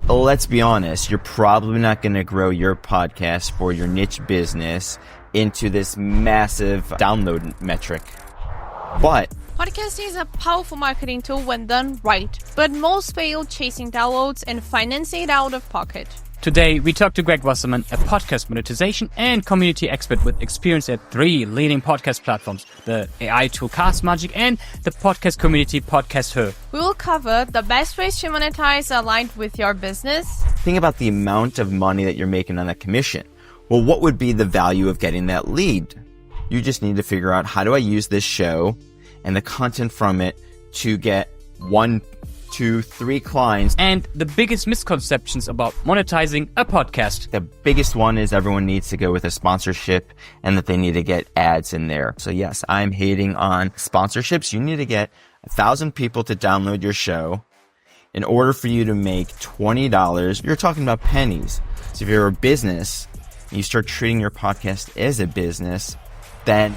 Let's be honest, you're probably not going to grow your podcast for your niche business into this massive download metric. But podcasting is a powerful marketing tool when done right, but most fail chasing downloads and financing it out of pocket. Today, we talk to Greg Wasserman, a podcast monetization and community expert with experience at 3 leading podcast platforms, the AI tool Castmagic and the podcast community Podcast Her. We will cover the best ways to monetize aligned with your business. Think about the amount of money that you're making on that commission. Well, what would be the value of getting that lead? You just need to figure out, how do I use this show and the content from it to get 1, 2, 3 clients. And the biggest misconceptions about monetizing a podcast. The biggest one is everyone needs to go with a sponsorship and that they need to get ads in there. So yes, I'm hating on sponsorships. You need to get 1,000 people to download your show. In order for you to make $20, you're talking about pennies. So if you're a business, you start treating your podcast as a business, then...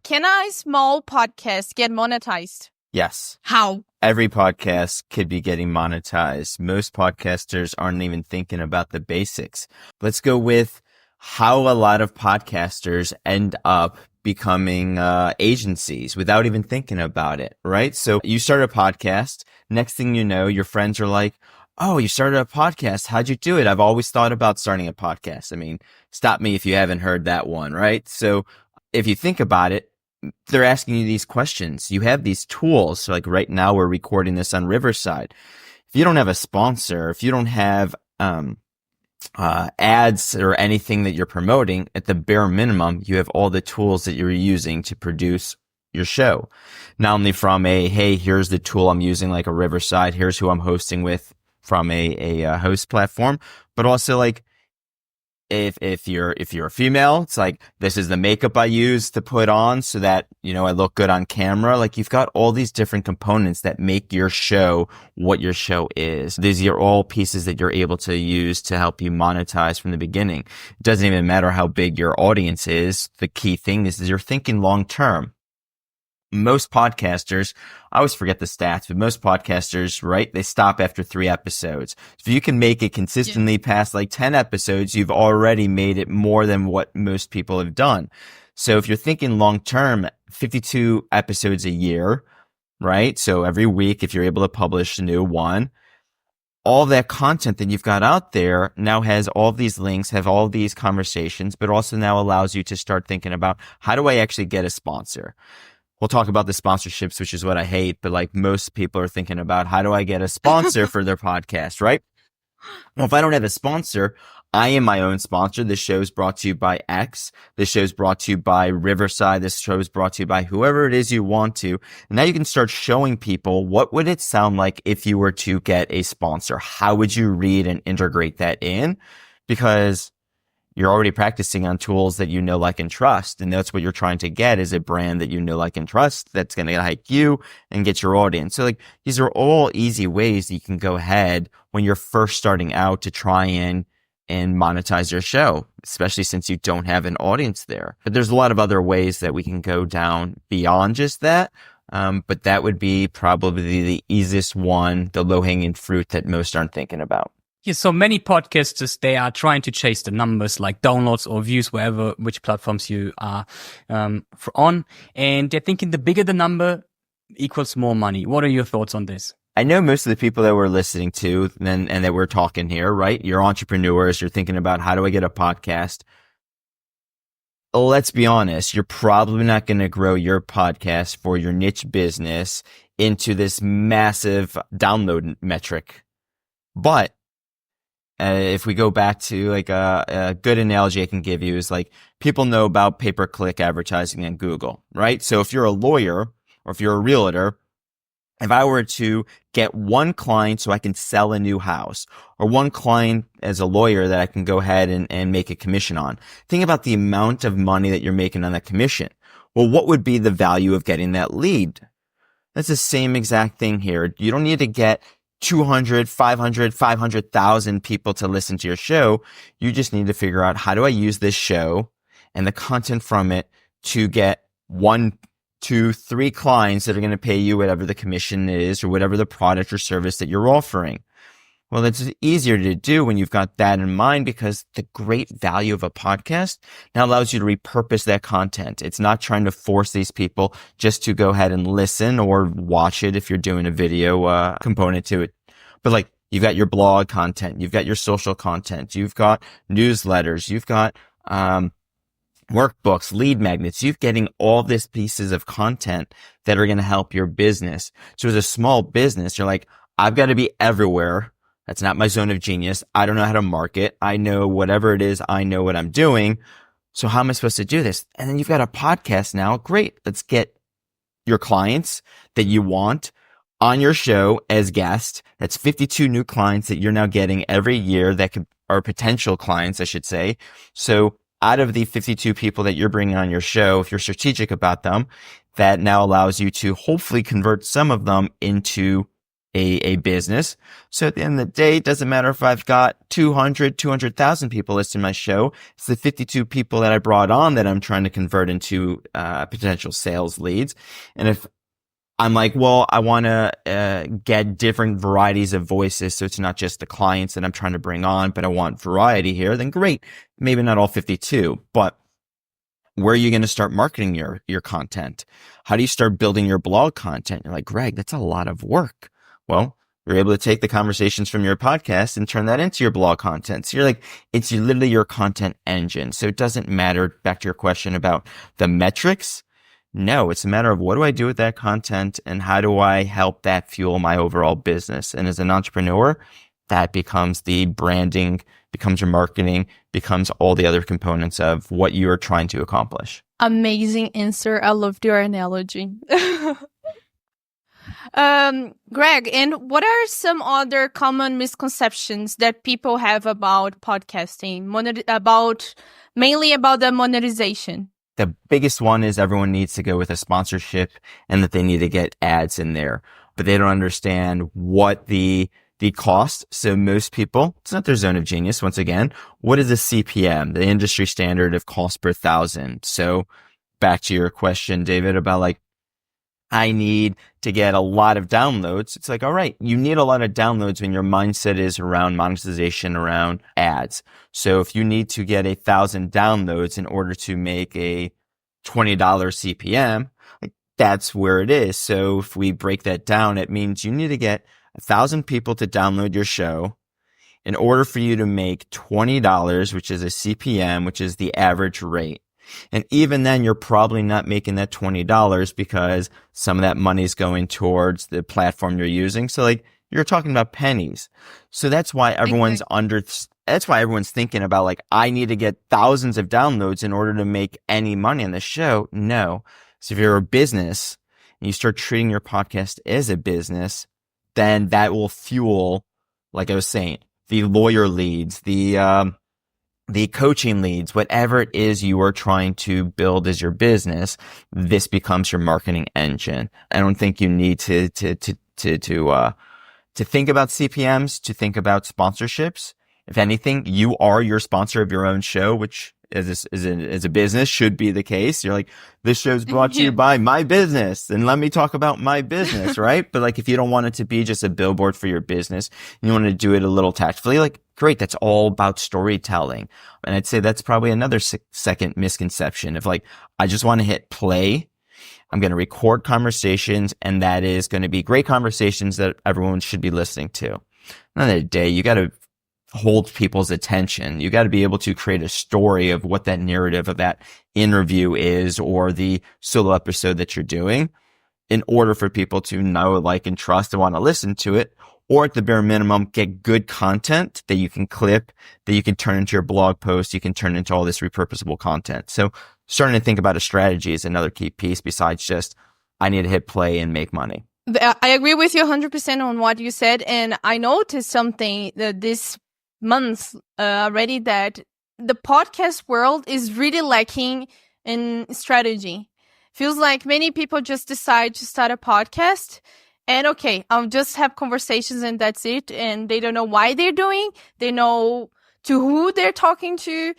Can a small podcast get monetized? Yes. How? Every podcast could be getting monetized. Most podcasters aren't even thinking about the basics. Let's go with how a lot of podcasters end up becoming agencies without even thinking about it, right? So you start a podcast. Next thing you know, your friends are like, oh, you started a podcast. How'd you do it? I've always thought about starting a podcast. I mean, stop me if you haven't heard that one, right? So if you think about it, they're asking you these questions. You have these tools. So like right now we're recording this on Riverside. If you don't have a sponsor, if you don't have ads or anything that you're promoting, at the bare minimum, you have all the tools that you're using to produce your show. Not only from hey, here's the tool I'm using, like a Riverside, here's who I'm hosting with from a host platform, but also like, If you're a female, it's like, this is the makeup I use to put on so that, I look good on camera. Like, you've got all these different components that make your show what your show is. These are all pieces that you're able to use to help you monetize from the beginning. It doesn't even matter how big your audience is. The key thing is you're thinking long term. Most podcasters, I always forget the stats, but most podcasters, right, they stop after 3 episodes. If you can make it consistently past like 10 episodes, you've already made it more than what most people have done. So if you're thinking long term, 52 episodes a year, right? So every week, if you're able to publish a new one, all that content that you've got out there now has all these links, have all these conversations, but also now allows you to start thinking about, how do I actually get a sponsor? We'll talk about the sponsorships, which is what I hate, but like most people are thinking about, how do I get a sponsor for their podcast, right? Well, if I don't have a sponsor, I am my own sponsor. This show is brought to you by X. This show is brought to you by Riverside. This show is brought to you by whoever it is you want to. And now you can start showing people, what would it sound like if you were to get a sponsor? How would you read and integrate that in? Because you're already practicing on tools that you know, like, and trust. And that's what you're trying to get, is a brand that you know, like, and trust that's going to like you and get your audience. So like, these are all easy ways that you can go ahead when you're first starting out to try and monetize your show, especially since you don't have an audience there. But there's a lot of other ways that we can go down beyond just that. But that would be probably the easiest one, the low-hanging fruit that most aren't thinking about. Yeah, so many podcasters, they are trying to chase the numbers like downloads or views, which platforms you are on. And they're thinking the bigger the number equals more money. What are your thoughts on this? I know most of the people that we're listening to and that we're talking here, right? You're entrepreneurs. You're thinking about, how do I get a podcast? Let's be honest. You're probably not going to grow your podcast for your niche business into this massive download metric. But if we go back to like a good analogy I can give you is like, people know about pay-per-click advertising on Google, right? So if you're a lawyer or if you're a realtor, if I were to get one client so I can sell a new house, or one client as a lawyer that I can go ahead and make a commission on, think about the amount of money that you're making on that commission. Well, what would be the value of getting that lead? That's the same exact thing here. You don't need to get 200, 500, 500,000 people to listen to your show. You just need to figure out, how do I use this show and the content from it to get 1, 2, 3 clients that are going to pay you whatever the commission is or whatever the product or service that you're offering. Well, it's easier to do when you've got that in mind, because the great value of a podcast now allows you to repurpose that content. It's not trying to force these people just to go ahead and listen or watch it if you're doing a video component to it. But like, you've got your blog content, you've got your social content, you've got newsletters, you've got workbooks, lead magnets. You're getting all these pieces of content that are going to help your business. So as a small business, you're like, I've got to be everywhere. That's not my zone of genius. I don't know how to market. I know whatever it is. I know what I'm doing. So how am I supposed to do this? And then you've got a podcast now. Great. Let's get your clients that you want on your show as guests. That's 52 new clients that you're now getting every year that are potential clients, I should say. So out of the 52 people that you're bringing on your show, if you're strategic about them, that now allows you to hopefully convert some of them into a business. So at the end of the day, it doesn't matter if I've got 200,000 people listening to my show. It's the 52 people that I brought on that I'm trying to convert into potential sales leads. And if I'm like, well, I want to get different varieties of voices, so it's not just the clients that I'm trying to bring on, but I want variety here, then great. Maybe not all 52, but where are you going to start marketing your content? How do you start building your blog content? You're like, Greg, that's a lot of work. Well, you're able to take the conversations from your podcast and turn that into your blog content. So you're like, it's literally your content engine. So it doesn't matter, back to your question about the metrics. No, it's a matter of what do I do with that content and how do I help that fuel my overall business? And as an entrepreneur, that becomes the branding, becomes your marketing, becomes all the other components of what you are trying to accomplish. Amazing answer. I loved your analogy. Greg, and what are some other common misconceptions that people have about podcasting, mainly about the monetization? The biggest one is everyone needs to go with a sponsorship and that they need to get ads in there, but they don't understand what the cost. So most people, it's not their zone of genius. Once again, what is a CPM, the industry standard of cost per thousand? So back to your question, David, about like, I need to get a lot of downloads. It's like, all right, you need a lot of downloads when your mindset is around monetization, around ads. So if you need to get 1,000 downloads in order to make a $20 CPM, like that's where it is. So if we break that down, it means you need to get 1,000 people to download your show in order for you to make $20, which is a CPM, which is the average rate. And even then, you're probably not making that $20 because some of that money is going towards the platform you're using. So like you're talking about pennies. So that's why everyone's thinking about like, I need to get thousands of downloads in order to make any money on the show. No. So if you're a business and you start treating your podcast as a business, then that will fuel, like I was saying, the lawyer leads, the coaching leads, whatever it is you are trying to build as your business, this becomes your marketing engine. I don't think you need to think about CPMs, to think about sponsorships. If anything, you are your sponsor of your own show, which as a business should be the case. You're like, this show's brought to you by my business, and let me talk about my business, right? But like, if you don't want it to be just a billboard for your business, and you want to do it a little tactfully, like, great, that's all about storytelling. And I'd say that's probably another second misconception of like, I just want to hit play. I'm going to record conversations, and that is going to be great conversations that everyone should be listening to. Another day, you got to hold people's attention. You got to be able to create a story of what that narrative of that interview is, or the solo episode that you're doing, in order for people to know, like, and trust and want to listen to it. Or at the bare minimum, get good content that you can clip, that you can turn into your blog post, you can turn into all this repurposable content. So starting to think about a strategy is another key piece besides just, I need to hit play and make money. I agree with you 100% on what you said. And I noticed something that this month already, that the podcast world is really lacking in strategy. Feels like many people just decide to start a podcast and okay, I'll just have conversations and that's it. And they don't know why they're doing. They know to who they're talking to.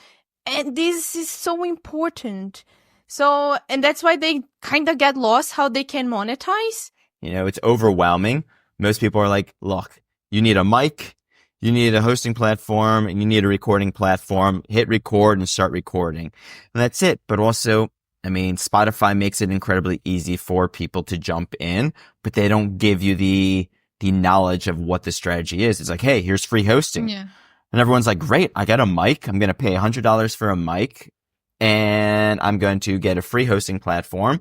And this is so important. So, and that's why they kind of get lost how they can monetize. You know, it's overwhelming. Most people are like, look, you need a mic, You need a hosting platform and you need a recording platform. Hit record and start recording. And that's it. But also, I mean, Spotify makes it incredibly easy for people to jump in, but they don't give you the knowledge of what the strategy is. It's like, hey, here's free hosting. Yeah. And everyone's like, great, I got a mic. I'm going to pay $100 for a mic and I'm going to get a free hosting platform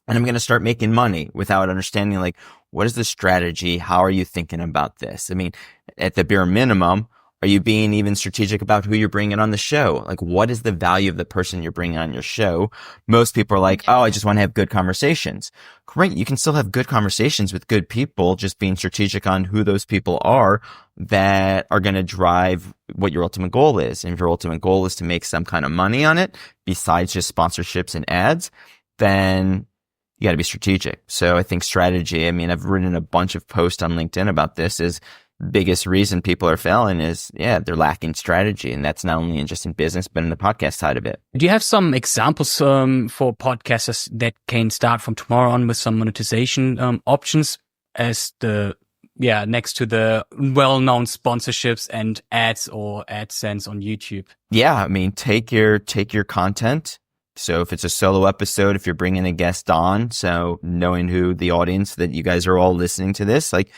and I'm going to start making money without understanding, like, what is the strategy? How are you thinking about this? I mean, at the bare minimum, are you being even strategic about who you're bringing on the show? Like, what is the value of the person you're bringing on your show? Most people are like, oh, I just want to have good conversations. Great. You can still have good conversations with good people, just being strategic on who those people are that are going to drive what your ultimate goal is. And if your ultimate goal is to make some kind of money on it, besides just sponsorships and ads, then you got to be strategic. So I think strategy, I mean, I've written a bunch of posts on LinkedIn about this, is biggest reason people are failing is, they're lacking strategy. And that's not only just in business, but in the podcast side of it. Do you have some examples for podcasters that can start from tomorrow on with some monetization options as the next to the well-known sponsorships and ads or AdSense on YouTube? Yeah, I mean, take your content. So if it's a solo episode, if you're bringing a guest on, so knowing who the audience that you guys are all listening to this, like,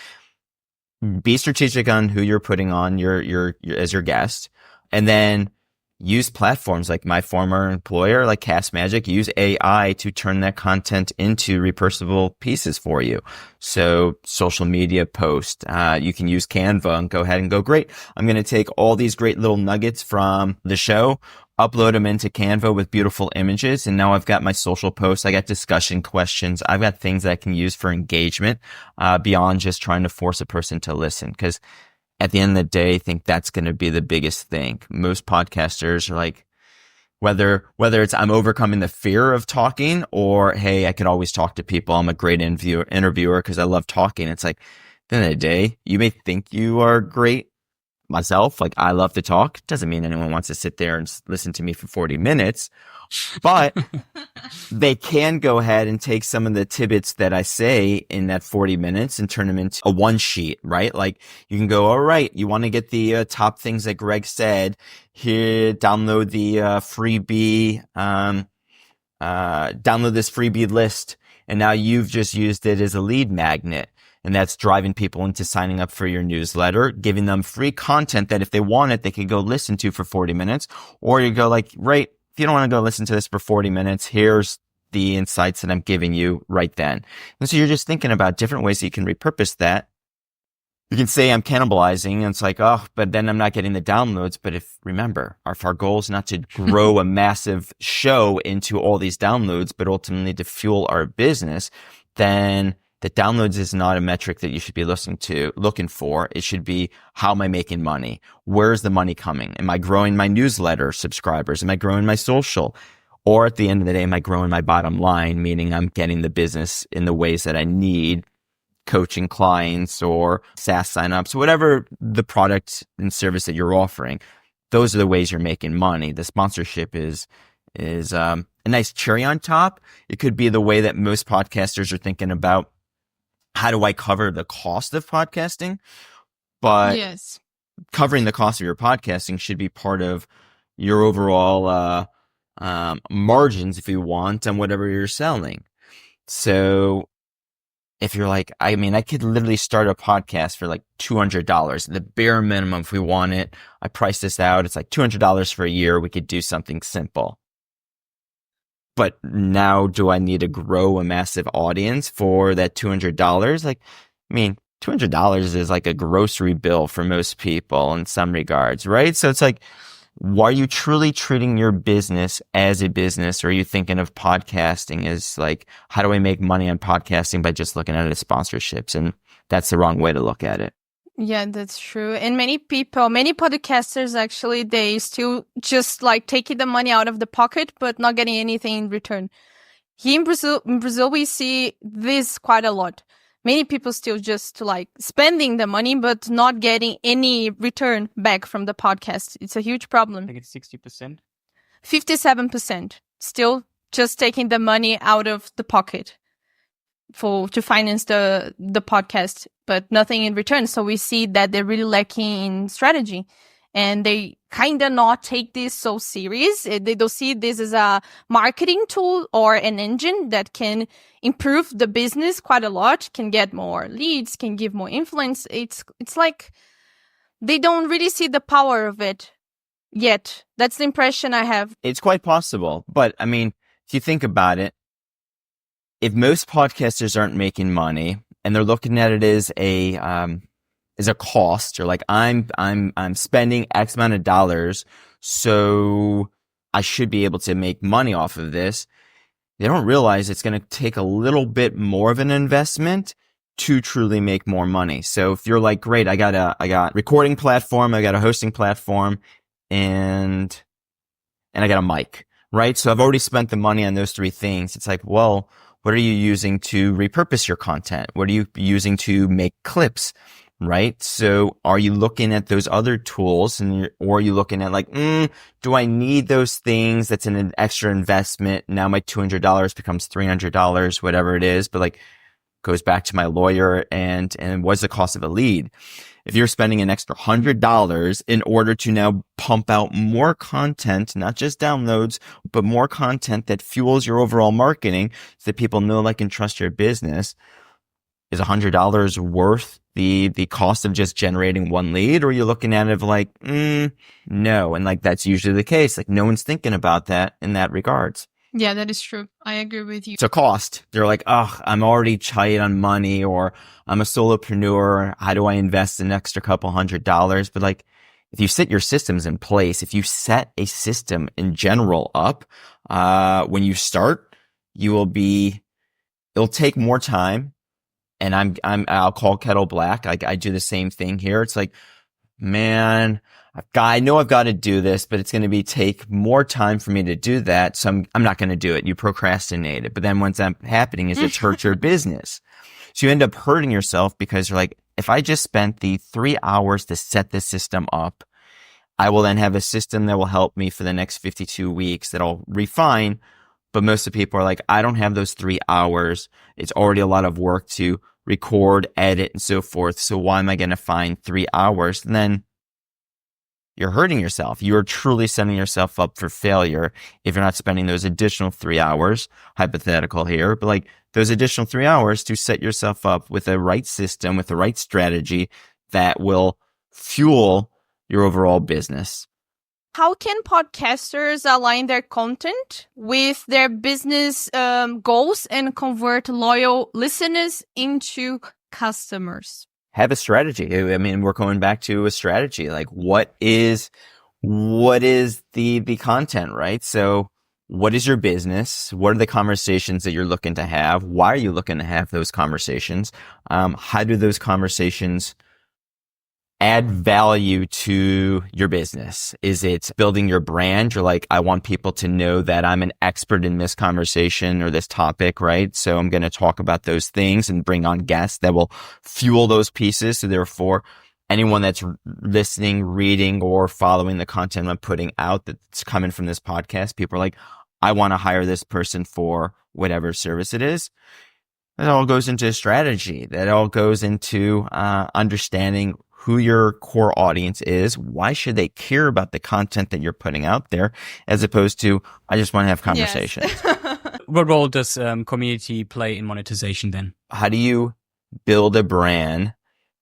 be strategic on who you're putting on your as your guest, and then use platforms like my former employer, like Cast Magic. Use AI to turn that content into repurposable pieces for you. So social media post, you can use Canva and go ahead and go, great, I'm going to take all these great little nuggets from the show, upload them into Canva with beautiful images. And now I've got my social posts. I got discussion questions. I've got things that I can use for engagement, beyond just trying to force a person to listen. Cause at the end of the day, I think that's going to be the biggest thing. Most podcasters are like, whether it's I'm overcoming the fear of talking, or, hey, I could always talk to people. I'm a great interviewer because I love talking. It's like, at the end of the day, you may think you are great. Myself, like, I love to talk. Doesn't mean anyone wants to sit there and listen to me for 40 minutes, but they can go ahead and take some of the tidbits that I say in that 40 minutes and turn them into a one sheet, right? Like, you can go, all right, you want to get the top things that Greg said here, download the freebie, download this freebie list. And now you've just used it as a lead magnet. And that's driving people into signing up for your newsletter, giving them free content that if they want it, they could go listen to for 40 minutes. Or you go like, right, if you don't want to go listen to this for 40 minutes, here's the insights that I'm giving you right then. And so you're just thinking about different ways that you can repurpose that. You can say I'm cannibalizing, and it's like, oh, but then I'm not getting the downloads. But remember, if our goal is not to grow a massive show into all these downloads, but ultimately to fuel our business, then the downloads is not a metric that you should be looking for. It should be, how am I making money? Where's the money coming? Am I growing my newsletter subscribers? Am I growing my social? Or at the end of the day, am I growing my bottom line? Meaning I'm getting the business in the ways that I need, coaching clients or SaaS signups, whatever the product and service that you're offering. Those are the ways you're making money. The sponsorship is a nice cherry on top. It could be the way that most podcasters are thinking about, how do I cover the cost of podcasting? But Yes, covering the cost of your podcasting should be part of your overall margins, if you want, on whatever you're selling. So if you're like, I mean, I could literally start a podcast for like $200, the bare minimum if we want it. I price this out. It's like $200 for a year. We could do something simple. But now, do I need to grow a massive audience for that $200? Like, I mean, $200 is like a grocery bill for most people in some regards, right? So it's like, are you truly treating your business as a business? Or are you thinking of podcasting as like, how do I make money on podcasting by just looking at it as sponsorships? And that's the wrong way to look at it. yeah, that's true. And many podcasters actually, they still just like taking the money out of the pocket, but not getting anything in return. Here in Brazil, we see this quite a lot. Many people still just like spending the money, but not getting any return back from the podcast. It's a huge problem. I think it's 60%. 57% still just taking the money out of the pocket. to finance the podcast, but nothing in return. So we see that they're really lacking in strategy, and they kind of not take this so serious. They don't see this as a marketing tool or an engine that can improve the business quite a lot, can get more leads, can give more influence. It's like they don't really see the power of it yet. That's the impression I have. It's quite possible. But I mean, if you think about it, if most podcasters aren't making money and they're looking at it as a cost, or like I'm spending X amount of dollars, so I should be able to make money off of this, they don't realize it's going to take a little bit more of an investment to truly make more money. So if you're like, great, I got recording platform, I got a hosting platform, and I got a mic, right? So I've already spent the money on those three things. It's like, well, what are you using to repurpose your content? What are you using to make clips, right? So are you looking at those other tools, or are you looking at like, do I need those things? That's an extra investment. Now my $200 becomes $300, whatever it is, but like goes back to my lawyer and what's the cost of a lead? If you're spending an extra $100 in order to now pump out more content, not just downloads, but more content that fuels your overall marketing so that people know, like, and trust your business, is $100 worth the cost of just generating one lead? Or are you looking at it of like, no. And like, that's usually the case. Like, no one's thinking about that in that regards. Yeah, that is true. I agree with you. It's a cost. They're like, I'm already tight on money, or I'm a solopreneur. How do I invest an extra couple $100? But like, if you set your systems in place, if you set a system in general up, when you start, it'll take more time. And I'll call kettle black. I do the same thing here. It's like, man, I know I've got to do this, but it's going to take more time for me to do that. So I'm not going to do it. You procrastinate it. But then what's happening is it's hurt your business. So you end up hurting yourself because you're like, if I just spent the 3 hours to set this system up, I will then have a system that will help me for the next 52 weeks that I'll refine. But most of the people are like, I don't have those 3 hours. It's already a lot of work to record, edit, and so forth. So why am I going to find 3 hours? And then you're hurting yourself. You're truly setting yourself up for failure if you're not spending those additional 3 hours, hypothetical here, but like those additional 3 hours to set yourself up with the right system, with the right strategy that will fuel your overall business. How can podcasters align their content with their business goals and convert loyal listeners into customers? Have a strategy. I mean, we're going back to a strategy. Like, what is the content, right? So what is your business? What are the conversations that you're looking to have? Why are you looking to have those conversations? How do those conversations add value to your business? Is it building your brand? You're like, I want people to know that I'm an expert in this conversation or this topic, right? So I'm going to talk about those things and bring on guests that will fuel those pieces. So therefore, anyone that's listening, reading, or following the content I'm putting out that's coming from this podcast, people are like, I want to hire this person for whatever service it is. That all goes into strategy. That all goes into understanding who your core audience is. Why should they care about the content that you're putting out there, as opposed to, I just want to have conversations. Yes. What role does community play in monetization then? How do you build a brand,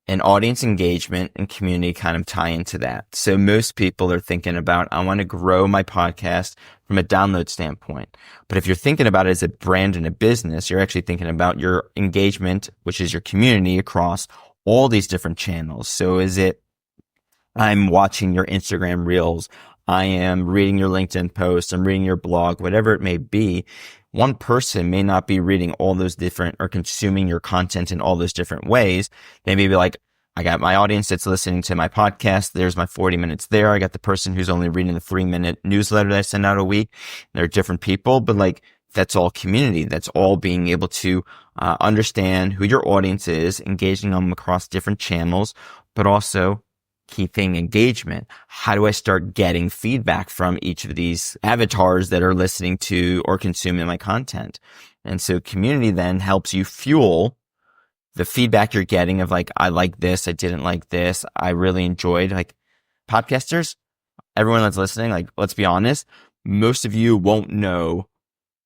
and audience engagement and community kind of tie into that? So most people are thinking about, I want to grow my podcast from a download standpoint. But if you're thinking about it as a brand and a business, you're actually thinking about your engagement, which is your community, across all these different channels. So is it, I'm watching your Instagram reels, I am reading your LinkedIn posts, I'm reading your blog, whatever it may be. One person may not be reading all those different or consuming your content in all those different ways. They may be like, I got my audience that's listening to my podcast. There's my 40 minutes there. I got the person who's only reading the 3-minute newsletter that I send out a week. They're different people, but like, that's all community. That's all being able to understand who your audience is, engaging them across different channels, but also keeping engagement. How do I start getting feedback from each of these avatars that are listening to or consuming my content? And so community then helps you fuel the feedback you're getting of like, I like this, I didn't like this, I really enjoyed. Like podcasters, everyone that's listening, like, let's be honest, most of you won't know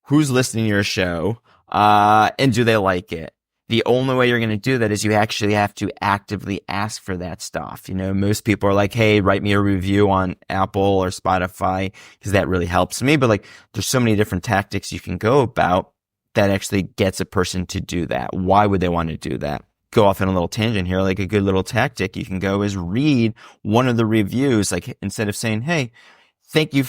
who's listening to your show, and do they like it. The only way you're going to do that is you actually have to actively ask for that stuff. You know, most people are like, hey, write me a review on Apple or Spotify because that really helps me. But like, there's so many different tactics you can go about that actually gets a person to do that. Why would they want to do that? Go off on a little tangent here. Like a good little tactic you can go is read one of the reviews. Like instead of saying, hey, thank you,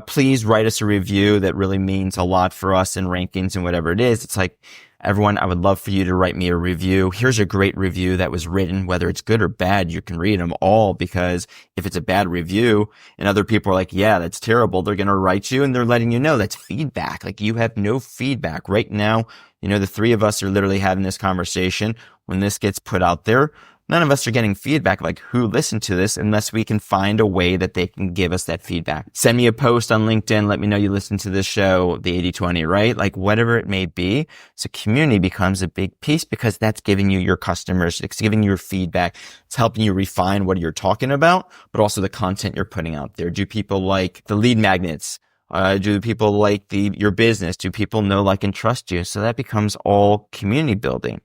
please write us a review that really means a lot for us in rankings and whatever it is. It's like, everyone, I would love for you to write me a review. Here's a great review that was written, whether it's good or bad, you can read them all, because if it's a bad review and other people are like, yeah, that's terrible, they're going to write you and they're letting you know that's feedback. Like you have no feedback right now. You know, the three of us are literally having this conversation. When this gets put out there, none of us are getting feedback like who listened to this unless we can find a way that they can give us that feedback. Send me a post on LinkedIn. Let me know you listened to this show, the 80/20, right? Like whatever it may be. So community becomes a big piece because that's giving you your customers. It's giving you your feedback. It's helping you refine what you're talking about, but also the content you're putting out there. Do people like the lead magnets? Do people like your business? Do people know, like, and trust you? So that becomes all community building.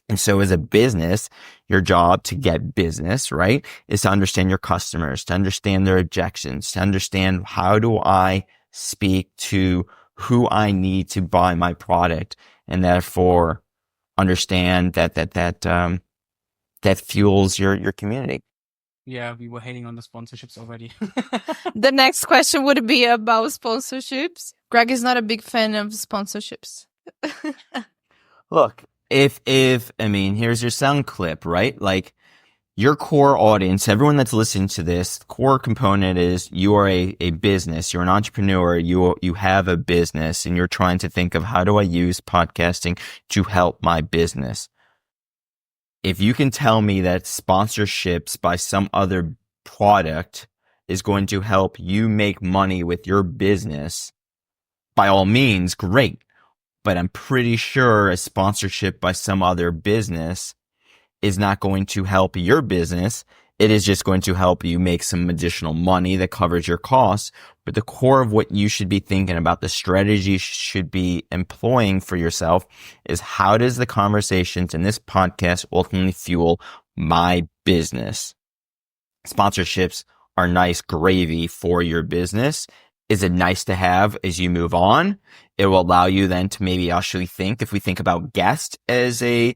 And so as a business, your job to get business, right, is to understand your customers, to understand their objections, to understand how do I speak to who I need to buy my product, and therefore understand that fuels your community. Yeah, we were hating on the sponsorships already. The next question would be about sponsorships. Greg is not a big fan of sponsorships. Look, if I mean, here's your sound clip, right? Like your core audience, everyone that's listening to this, core component is you are a business, you're an entrepreneur, you have a business, and you're trying to think of how do I use podcasting to help my business. If you can tell me that sponsorships by some other product is going to help you make money with your business, by all means, great. But I'm pretty sure a sponsorship by some other business is not going to help your business. It is just going to help you make some additional money that covers your costs. But the core of what you should be thinking about, the strategy you should be employing for yourself, is how does the conversations in this podcast ultimately fuel my business? Sponsorships are nice gravy for your business. Is it nice to have as you move on? It will allow you then to maybe actually think, if we think about guest as a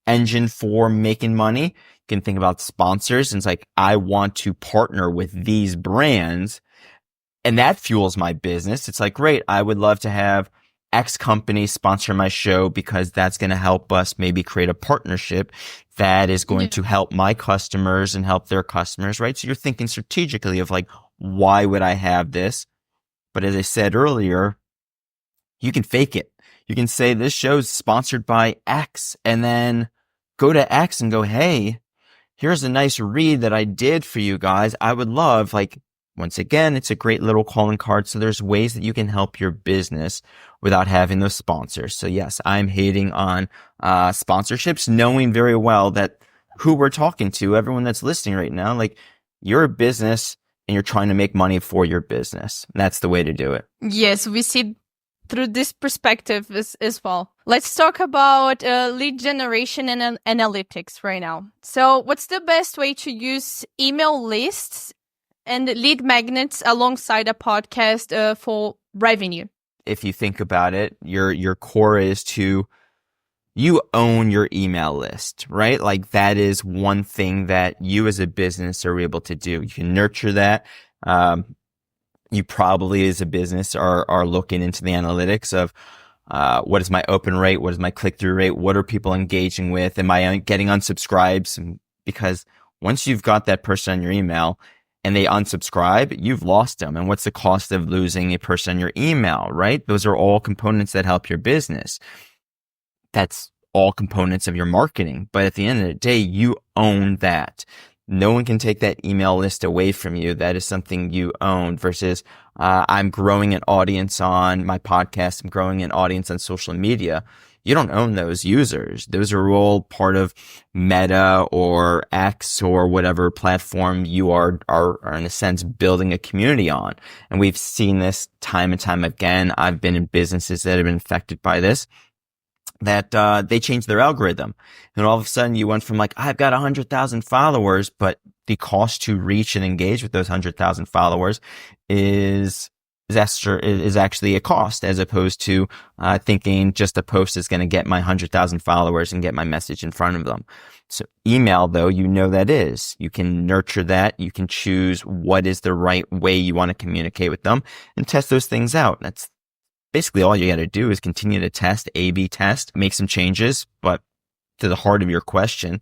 engine for making money, you can think about sponsors. And it's like, I want to partner with these brands, and that fuels my business. It's like, great, I would love to have X company sponsor my show because that's going to help us maybe create a partnership that is going to help my customers and help their customers, right? So you're thinking strategically of like, why would I have this? But as I said earlier, you can fake it. You can say this show is sponsored by X, and then go to X and go, hey, here's a nice read that I did for you guys. I would love, like, once again, it's a great little calling card. So there's ways that you can help your business without having those sponsors. So yes, I'm hating on sponsorships, knowing very well that who we're talking to, everyone that's listening right now, like, you're a business and you're trying to make money for your business. And that's the way to do it. Yes, we see through this perspective as well. Let's talk about lead generation and analytics right now. So what's the best way to use email lists and lead magnets alongside a podcast for revenue? If you think about it, your core is you own your email list, right? Like that is one thing that you as a business are able to do. You can nurture that. You probably as a business are looking into the analytics of what is my open rate? What is my click-through rate? What are people engaging with? Am I getting unsubscribes? Because once you've got that person on your email and they unsubscribe, you've lost them. And what's the cost of losing a person on your email, right? Those are all components that help your business. That's all components of your marketing. But at the end of the day, you own that. no one can take that email list away from you. That is something you own versus, I'm growing an audience on my podcast. I'm growing an audience on social media. You don't own those users. Those are all part of Meta or X or whatever platform you are in a sense building a community on. And we've seen this time and time again. I've been in businesses that have been affected by this, that they changed their algorithm. And all of a sudden you went from like, I've got 100,000 followers, but the cost to reach and engage with those 100,000 followers is actually a cost, as opposed to thinking just a post is going to get my 100,000 followers and get my message in front of them. So email, though, that is. You can nurture that. You can choose what is the right way you want to communicate with them and test those things out. That's basically all you got to do is continue to test, A/B test, make some changes. But to the heart of your question,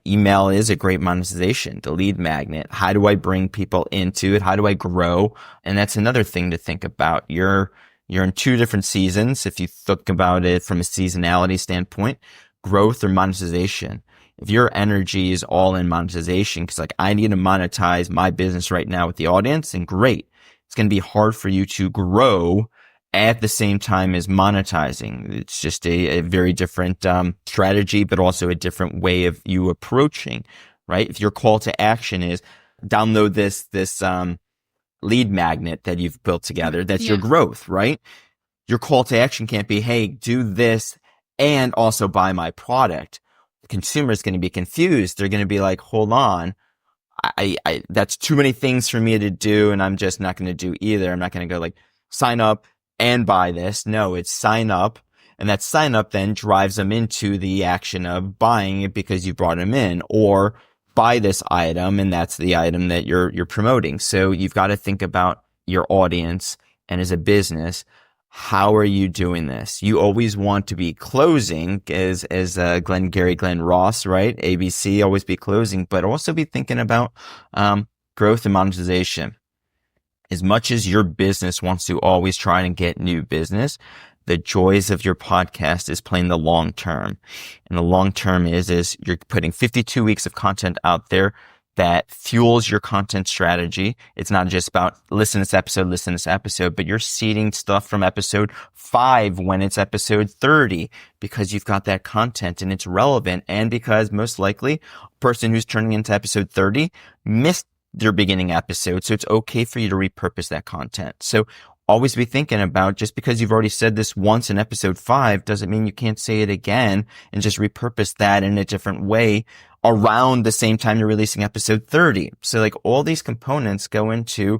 email is a great monetization, the lead magnet. How do I bring people into it? How do I grow? And that's another thing to think about. You're in two different seasons. If you think about it from a seasonality standpoint, growth or monetization. If your energy is all in monetization, because like I need to monetize my business right now with the audience, then great. It's going to be hard for you to grow at the same time as monetizing. It's just a very different strategy, but also a different way of you approaching, right? If your call to action is download this lead magnet that you've built together, that's your growth, right? Your call to action can't be, hey, do this and also buy my product. The consumer is going to be confused. They're going to be like, hold on. I that's too many things for me to do, and I'm just not going to do either. I'm not going to go like sign up and buy this. No, it's sign up. And that sign up then drives them into the action of buying it because you brought them in, or buy this item. And that's the item that you're promoting. So you've got to think about your audience. And as a business, how are you doing this? You always want to be closing as Glenn Ross, right? ABC, always be closing, but also be thinking about, growth and monetization. As much as your business wants to always try and get new business, the joys of your podcast is playing the long term. And the long term is you're putting 52 weeks of content out there that fuels your content strategy. It's not just about listen to this episode, but you're seeding stuff from episode 5 when it's episode 30 because you've got that content and it's relevant. And because most likely a person who's turning into episode 30 missed their beginning episode. So it's okay for you to repurpose that content. So always be thinking about, just because you've already said this once in episode 5 doesn't mean you can't say it again and just repurpose that in a different way around the same time you're releasing episode 30. So like all these components go into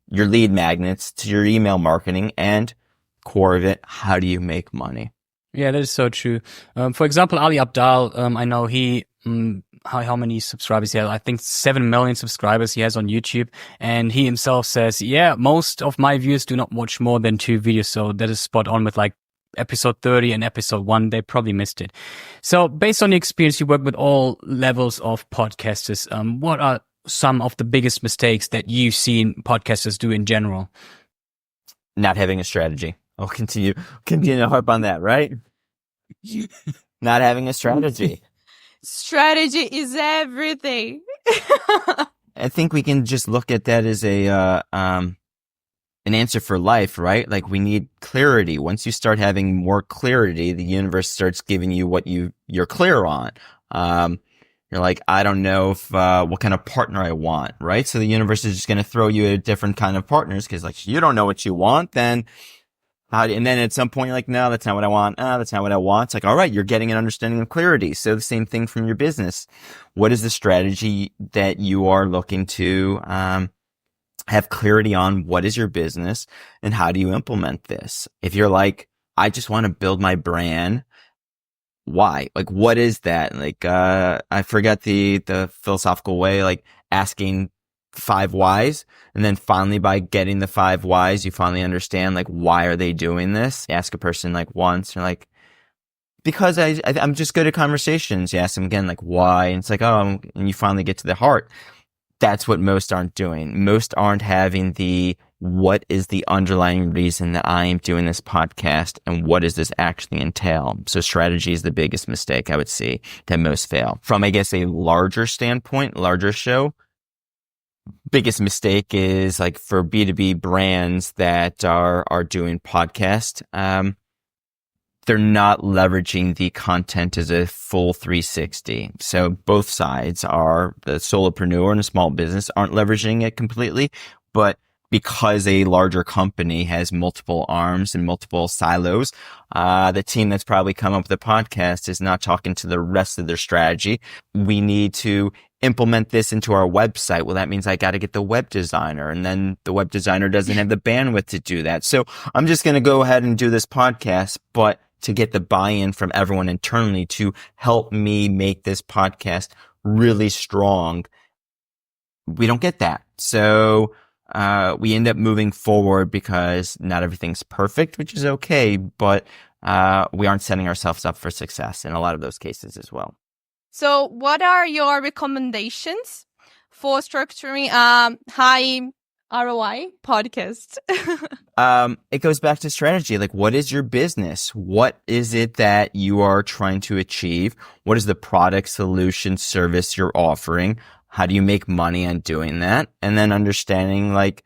your lead magnets, to your email marketing, and core of it, how do you make money? Yeah, that is so true. For example, Ali Abdal, I know he, how many subscribers he has? I think 7 million subscribers he has on YouTube. And he himself says, yeah, most of my viewers do not watch more than 2 videos. So that is spot on with like episode 30 and episode 1. They probably missed it. So based on your experience, you work with all levels of podcasters. What are some of the biggest mistakes that you've seen podcasters do in general? Not having a strategy. I'll continue to harp on that, right? Not having a strategy. Strategy is everything. I think we can just look at that as an answer for life, right? Like we need clarity. Once you start having more clarity, the universe starts giving you what you're clear on. You're like, I don't know if what kind of partner I want, right? So the universe is just going to throw you a different kind of partners because like you don't know what you want, then and then at some point you're like, no, that's not what I want. That's not what I want. It's like, all right, you're getting an understanding of clarity. So the same thing from your business. What is the strategy that you are looking to have clarity on? What is your business and how do you implement this? If you're like, I just want to build my brand, why? Like, what is that? Like, I forget the philosophical way, like asking 5 whys. And then finally by getting the 5 whys, you finally understand like, why are they doing this? You ask a person like once, you're like, because I'm just good at conversations. You ask them again, like why? And it's like, oh, and you finally get to the heart. That's what most aren't doing. Most aren't having the what is the underlying reason that I am doing this podcast and what does this actually entail? So strategy is the biggest mistake I would see that most fail. From, I guess, a larger standpoint, larger show, biggest mistake is like for B2B brands that are doing podcast, they're not leveraging the content as a full 360. So both sides are, the solopreneur and a small business aren't leveraging it completely, but because a larger company has multiple arms and multiple silos, the team that's probably come up with the podcast is not talking to the rest of their strategy. We need to implement this into our website. Well, that means I got to get the web designer, and then the web designer doesn't have the bandwidth to do that. So I'm just going to go ahead and do this podcast, but to get the buy-in from everyone internally to help me make this podcast really strong, we don't get that. So we end up moving forward because not everything's perfect, which is okay, but we aren't setting ourselves up for success in a lot of those cases as well. So what are your recommendations for structuring high ROI podcast? It goes back to strategy. Like, what is your business? What is it that you are trying to achieve? What is the product, solution, service you're offering? How do you make money on doing that? And then understanding, like,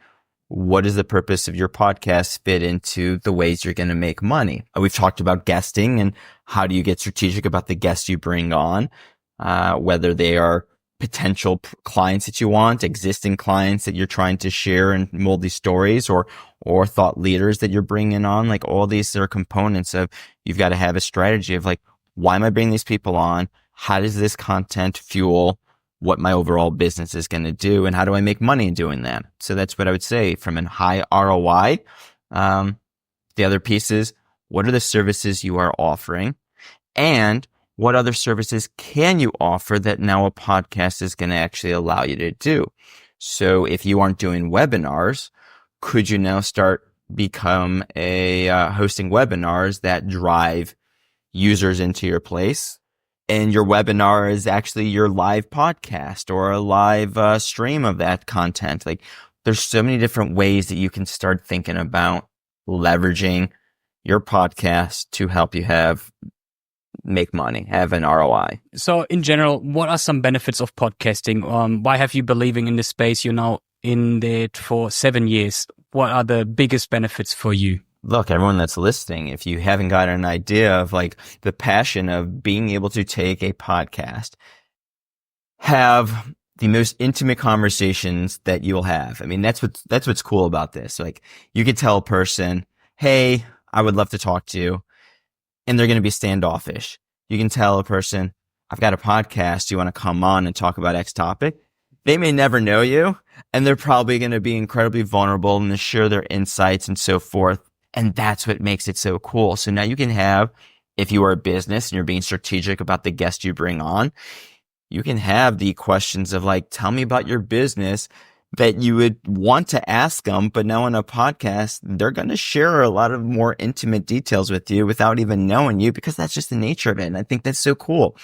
what is the purpose of your podcast fit into the ways you're going to make money? We've talked about guesting and how do you get strategic about the guests you bring on, whether they are potential clients that you want, existing clients that you're trying to share and mold these stories, or thought leaders that you're bringing on. Like, all these are components of, you've got to have a strategy of like, why am I bringing these people on? How does this content fuel what my overall business is going to do? And how do I make money in doing that? So that's what I would say from a high ROI. The other piece is, what are the services you are offering? And what other services can you offer that now a podcast is going to actually allow you to do? So if you aren't doing webinars, could you now become a hosting webinars that drive users into your place? And your webinar is actually your live podcast or a live stream of that content. Like, there's so many different ways that you can start thinking about leveraging your podcast to help you make money, have an ROI. So in general, what are some benefits of podcasting? Why have you believing in this space? You're now in it for 7 years. What are the biggest benefits for you? Look, everyone that's listening, if you haven't got an idea of like the passion of being able to take a podcast, have the most intimate conversations that you'll have. I mean, that's what's cool about this. Like, you could tell a person, hey, I would love to talk to you, and they're going to be standoffish. You can tell a person, I've got a podcast. Do you want to come on and talk about X topic? They may never know you, and they're probably going to be incredibly vulnerable and share their insights and so forth. And that's what makes it so cool. So now you can have, if you are a business and you're being strategic about the guests you bring on, you can have the questions of like, tell me about your business that you would want to ask them, but now in a podcast, they're going to share a lot of more intimate details with you without even knowing you, because that's just the nature of it. And I think that's so cool.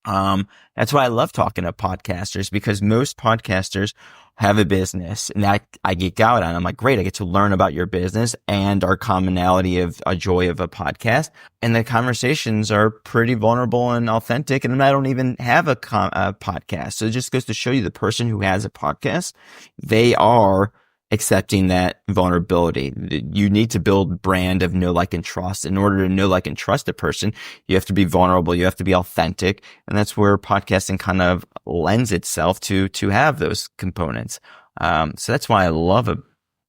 That's why I love talking to podcasters, because most podcasters have a business, and I geek out on. I'm like, great, I get to learn about your business and our commonality of a joy of a podcast. And the conversations are pretty vulnerable and authentic. And I don't even have a podcast. So it just goes to show you, the person who has a podcast, they are accepting that vulnerability. You need to build brand of know, like, and trust. In order to know, like, and trust a person, you have to be vulnerable. You have to be authentic. And that's where podcasting kind of lends itself to have those components. So that's why I love it.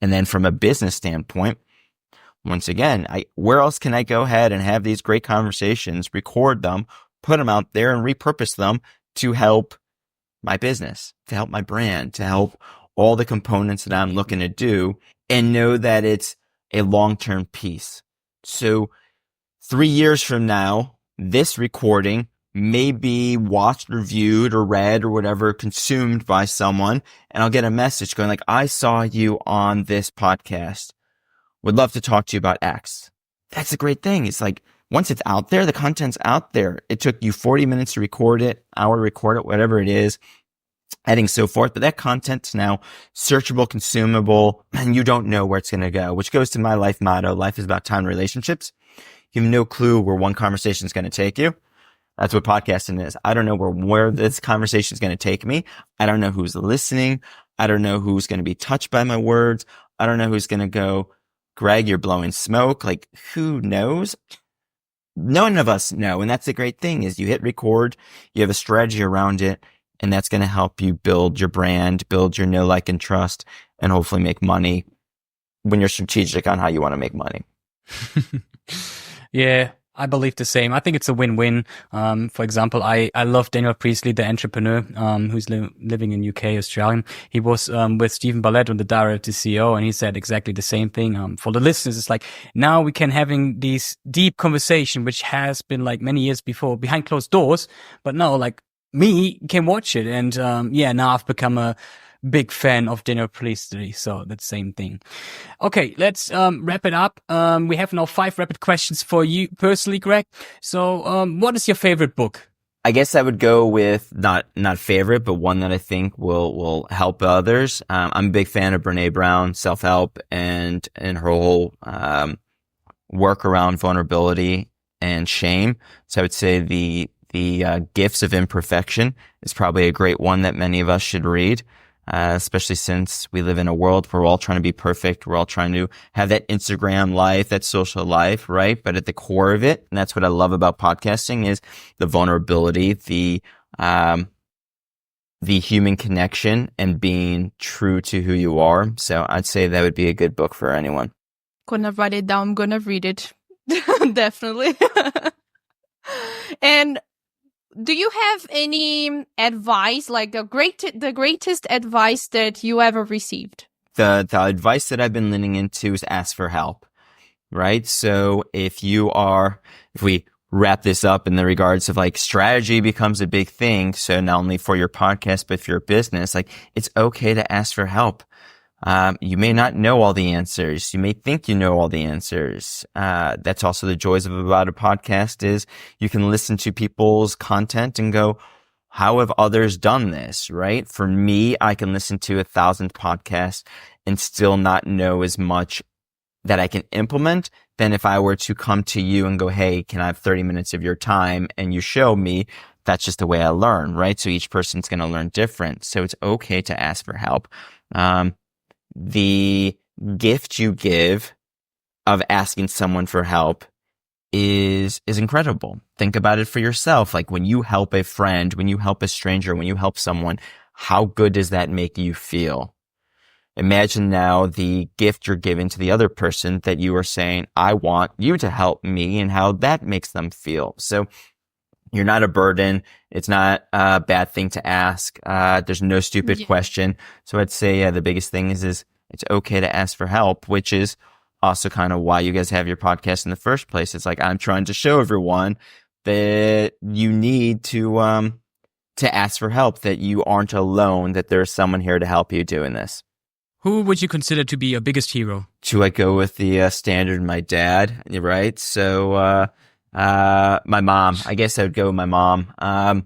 And then from a business standpoint, once again, where else can I go ahead and have these great conversations, record them, put them out there, and repurpose them to help my business, to help my brand, to help all the components that I'm looking to do, and know that it's a long-term piece. So 3 years from now, this recording may be watched, reviewed, or read, or whatever, consumed by someone, and I'll get a message going like, I saw you on this podcast. Would love to talk to you about X. That's a great thing. It's like, once it's out there, the content's out there. It took you 40 minutes to record it, hour to record it, whatever it is. adding so forth, but that content's now searchable, consumable, and you don't know where it's going to go, which goes to my life motto. Life is about time and relationships. You have no clue where one conversation is going to take you. That's what podcasting is. I don't know where this conversation is going to take me. I don't know who's listening. I don't know who's going to be touched by my words. I don't know who's going to go, Greg, you're blowing smoke. Like, who knows? None of us know. And that's the great thing is you hit record, you have a strategy around it, and that's going to help you build your brand, build your know, like, and trust, and hopefully make money when you're strategic on how you want to make money. Yeah, I believe the same. I think it's a win-win. For example, I love Daniel Priestley, the entrepreneur, who's living in UK, Australian. He was with Stephen Bartlett on the Direct to CEO, and he said exactly the same thing. For the listeners, it's like now we can having these deep conversation, which has been like many years before behind closed doors, but now like me can watch it. And now I've become a big fan of Daniel Priestley, so that's the same thing. Okay, let's wrap it up. We have now 5 rapid questions for you personally, Greg. So what is your favorite book? I guess I would go with not favorite, but one that I think will help others. I'm a big fan of Brene Brown, self-help, and her whole work around vulnerability and shame. So I would say the Gifts of Imperfection is probably a great one that many of us should read. Especially since we live in a world where we're all trying to be perfect. We're all trying to have that Instagram life, that social life, right? But at the core of it, and that's what I love about podcasting, is the vulnerability, the human connection, and being true to who you are. So I'd say that would be a good book for anyone. Gonna write it down. I'm gonna read it. Definitely. And do you have any advice, like the greatest advice that you ever received? The advice that I've been leaning into is ask for help, right? So if we wrap this up in the regards of like strategy becomes a big thing. So not only for your podcast, but for your business, like it's okay to ask for help. You may not know all the answers. You may think you know all the answers. That's also the joys about a podcast is you can listen to people's content and go, how have others done this? Right? For me, I can listen to 1,000 podcasts and still not know as much that I can implement than if I were to come to you and go, hey, can I have 30 minutes of your time? And you show me. That's just the way I learn, right? So each person's going to learn different. So it's okay to ask for help. The gift you give of asking someone for help is incredible. Think about it for yourself. Like when you help a friend, when you help a stranger, when you help someone, how good does that make you feel? Imagine now the gift you're giving to the other person that you are saying, I want you to help me, and how that makes them feel. So you're not a burden. It's not a bad thing to ask. There's no stupid question. So I'd say the biggest thing is it's okay to ask for help, which is also kind of why you guys have your podcast in the first place. It's like I'm trying to show everyone that you need to ask for help, that you aren't alone, that there's someone here to help you doing this. Who would you consider to be your biggest hero? Do I go with the standard, my dad, right? So my mom. I guess I would go with my mom. I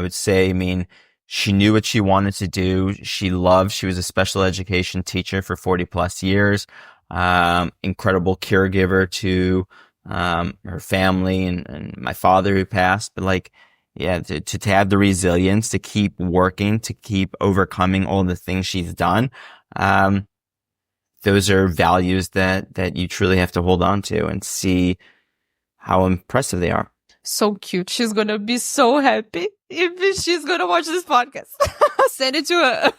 would say, I mean, she knew what she wanted to do. She was a special education teacher for 40 plus years. Incredible caregiver to her family and my father who passed. But to have the resilience to keep working, to keep overcoming all the things she's done. Those are values that you truly have to hold on to and see how impressive they are. So cute. She's going to be so happy if she's going to watch this podcast. Send it to her.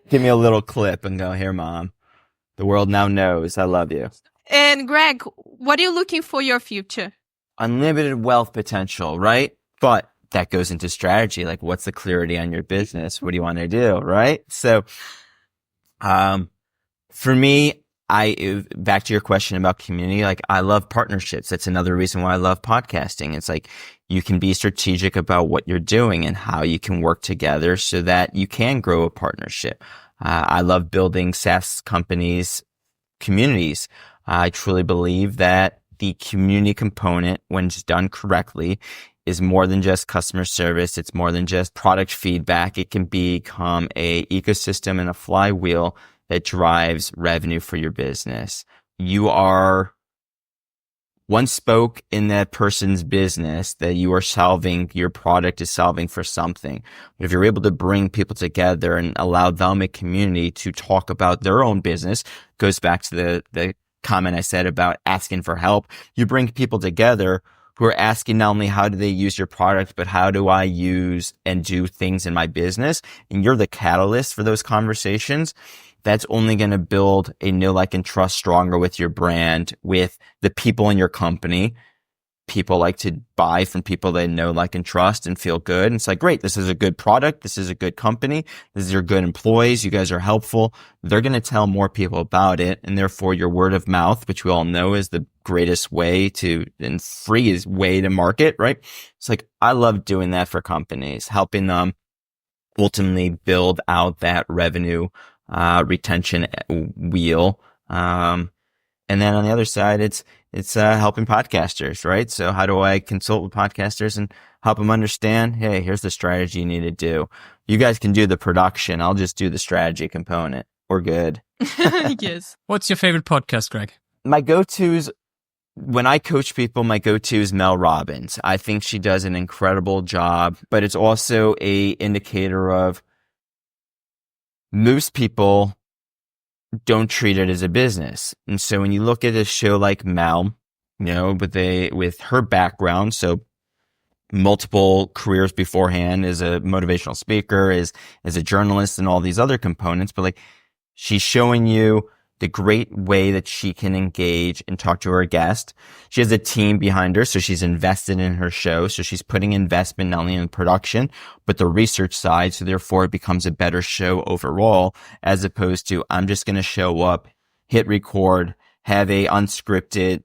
Give me a little clip and go, here, Mom. The world now knows I love you. And Greg, what are you looking for your future? Unlimited wealth potential, right? But that goes into strategy. Like, what's the clarity on your business? What do you want to do, right? So, for me, back to your question about community, like I love partnerships. That's another reason why I love podcasting. It's like you can be strategic about what you're doing and how you can work together so that you can grow a partnership. I love building SaaS companies, communities. I truly believe that the community component, when it's done correctly, is more than just customer service. It's more than just product feedback. It can become a ecosystem and a flywheel that drives revenue for your business. You are one spoke in that person's business that you are solving, your product is solving for something. But if you're able to bring people together and allow them a community to talk about their own business, goes back to the comment I said about asking for help. You bring people together who are asking not only how do they use your product, but how do I use and do things in my business? And you're the catalyst for those conversations. That's only going to build a know, like, and trust stronger with your brand, with the people in your company. People like to buy from people they know, like, and trust and feel good. And it's like, great, this is a good product. This is a good company. These are good employees. You guys are helpful. They're going to tell more people about it. And therefore your word of mouth, which we all know is the greatest way to, and free way to market, right? It's like, I love doing that for companies, helping them ultimately build out that revenue retention wheel. And then on the other side, it's helping podcasters, right? So how do I consult with podcasters and help them understand, hey, here's the strategy you need to do. You guys can do the production. I'll just do the strategy component. We're good. Yes. What's your favorite podcast, Greg? My go-tos, when I coach people, my go-to is Mel Robbins. I think she does an incredible job, but it's also a indicator of most people don't treat it as a business. And so when you look at a show like Mel, with her background, so multiple careers beforehand as a motivational speaker, as a journalist and all these other components, but like she's showing you the great way that she can engage and talk to her guest. She has a team behind her, so she's invested in her show. So she's putting investment not only in production, but the research side. So therefore it becomes a better show overall, as opposed to I'm just going to show up, hit record, have a unscripted,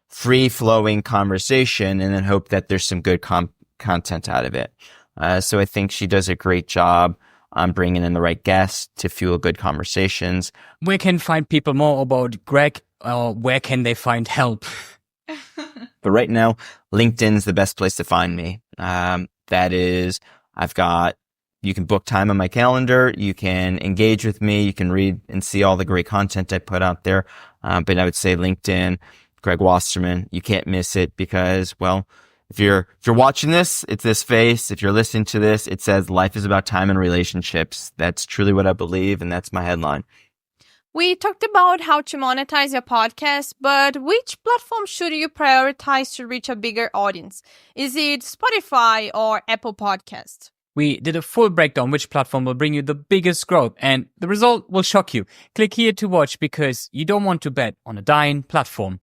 free flowing conversation and then hope that there's some good content out of it. So I think she does a great job on bringing in the right guests to fuel good conversations. Where can find people more about Greg, or where can they find help? But right now, LinkedIn's the best place to find me. That is, you can book time on my calendar. You can engage with me. You can read and see all the great content I put out there. But I would say LinkedIn, Greg Wasserman, you can't miss it because, well, if you're watching this, it's this face. If you're listening to this, it says life is about time and relationships. That's truly what I believe, and that's my headline. We talked about how to monetize your podcast, but which platform should you prioritize to reach a bigger audience? Is it Spotify or Apple Podcasts? We did a full breakdown which platform will bring you the biggest growth, and the result will shock you. Click here to watch because you don't want to bet on a dying platform.